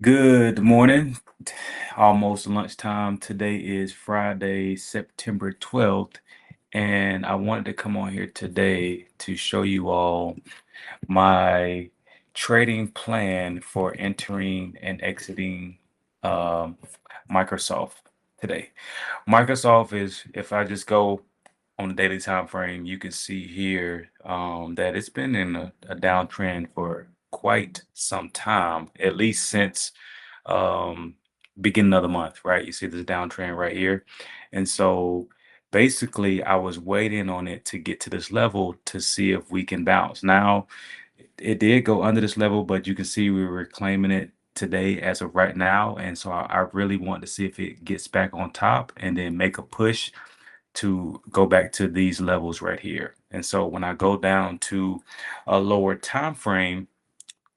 Good morning. Almost lunchtime. Today is Friday, September 12th, and I wanted to come on here today to show you all my trading plan for entering and exiting um, Microsoft today. Microsoft is, if I just go on the daily time frame, you can see here that it's been in a downtrend for quite some time, at least since um, beginning of the month, right? You see this downtrend right here. And so basically, I was waiting on it to get to this level to see if we can bounce. Now, it did go under this level, but you can see we were claiming it today as of right now. And so I really want to see if it gets back on top and then make a push to go back to these levels right here. And so when I go down to a lower time frame,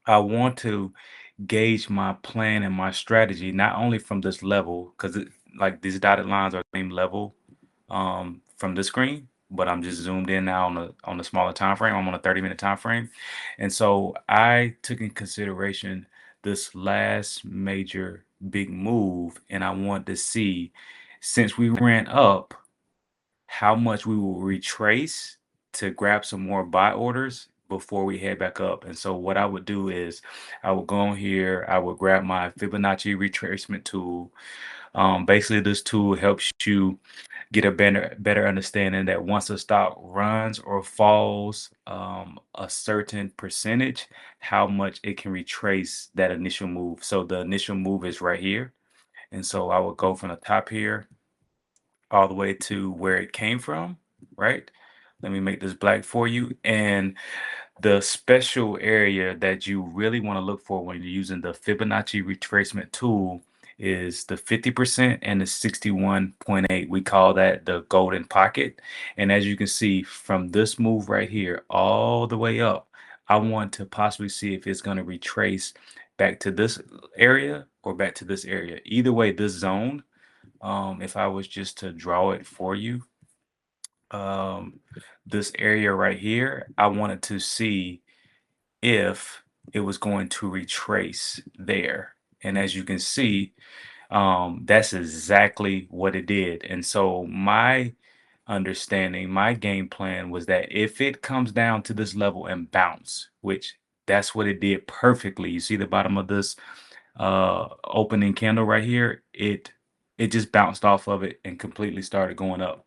I want to gauge my plan and my strategy not only from this level, because like these dotted lines are the same level from the screen, but I'm just zoomed in now on the smaller time frame. I'm on a 30-minute time frame. And so I took in consideration this last major big move, and I want to see, since we ran up, how much we will retrace to grab some more buy orders before we head back up. And so what I would do is I would go on here, I would grab my Fibonacci retracement tool. Basically, this tool helps you get a better understanding that once a stock runs or falls a certain percentage, how much it can retrace that initial move. So the initial move is right here. And so I would go from the top here all the way to where it came from, right? Let me make this black for you. And the special area that you really want to look for when you're using the Fibonacci retracement tool is the 50% and the 61.8. We call that the golden pocket. And as you can see from this move right here, all the way up, I want to possibly see if it's going to retrace back to this area or back to this area. Either way, this zone, if I was just to draw it for you, um, this area right here, I wanted to see if it was going to retrace there. And as you can see, that's exactly what it did. And so my understanding, my game plan was that if it comes down to this level and bounce, which that's what it did perfectly. You see the bottom of this opening candle right here, it just bounced off of it and completely started going up.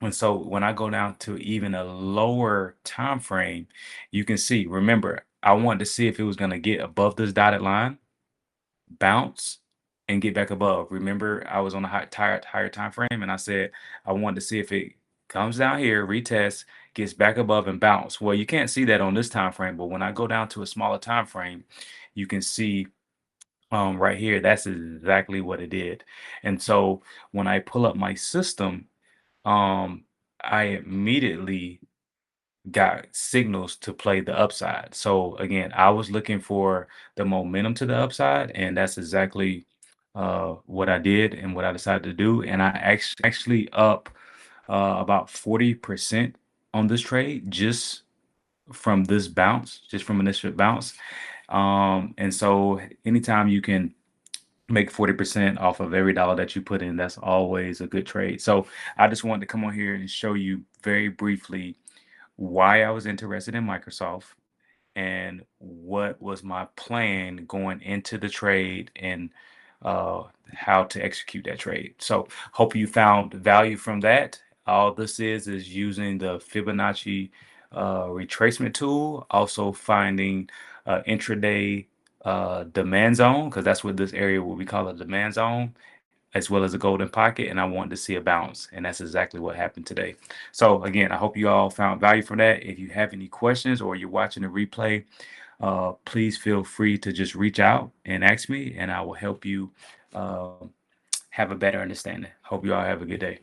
And so when I go down to even a lower time frame, you can see, remember, I wanted to see if it was going to get above this dotted line, bounce, and get back above. Remember, I was on a higher time frame, and I said I wanted to see if it comes down here, retest, gets back above and bounce. Well, you can't see that on this time frame, but when I go down to a smaller time frame, you can see right here, that's exactly what it did. And so when I pull up my system, um, I immediately got signals to play the upside. So again, I was looking for the momentum to the upside, and that's exactly what I did and what I decided to do. And I actually up about 40% on this trade just from this bounce, just from initial bounce. And so anytime you can make 40% off of every dollar that you put in, that's always a good trade. So I just wanted to come on here and show you very briefly why I was interested in Microsoft and what was my plan going into the trade and uh, how to execute that trade. So hope you found value from that. All this is using the Fibonacci retracement tool, also finding intraday demand zone, because that's what this area will be called a demand zone, as well as a golden pocket, and I wanted to see a bounce, and that's exactly what happened today. So again, I hope you all found value from that. If you have any questions or you're watching the replay, please feel free to just reach out and ask me, and I will help you uh, have a better understanding. Hope you all have a good day.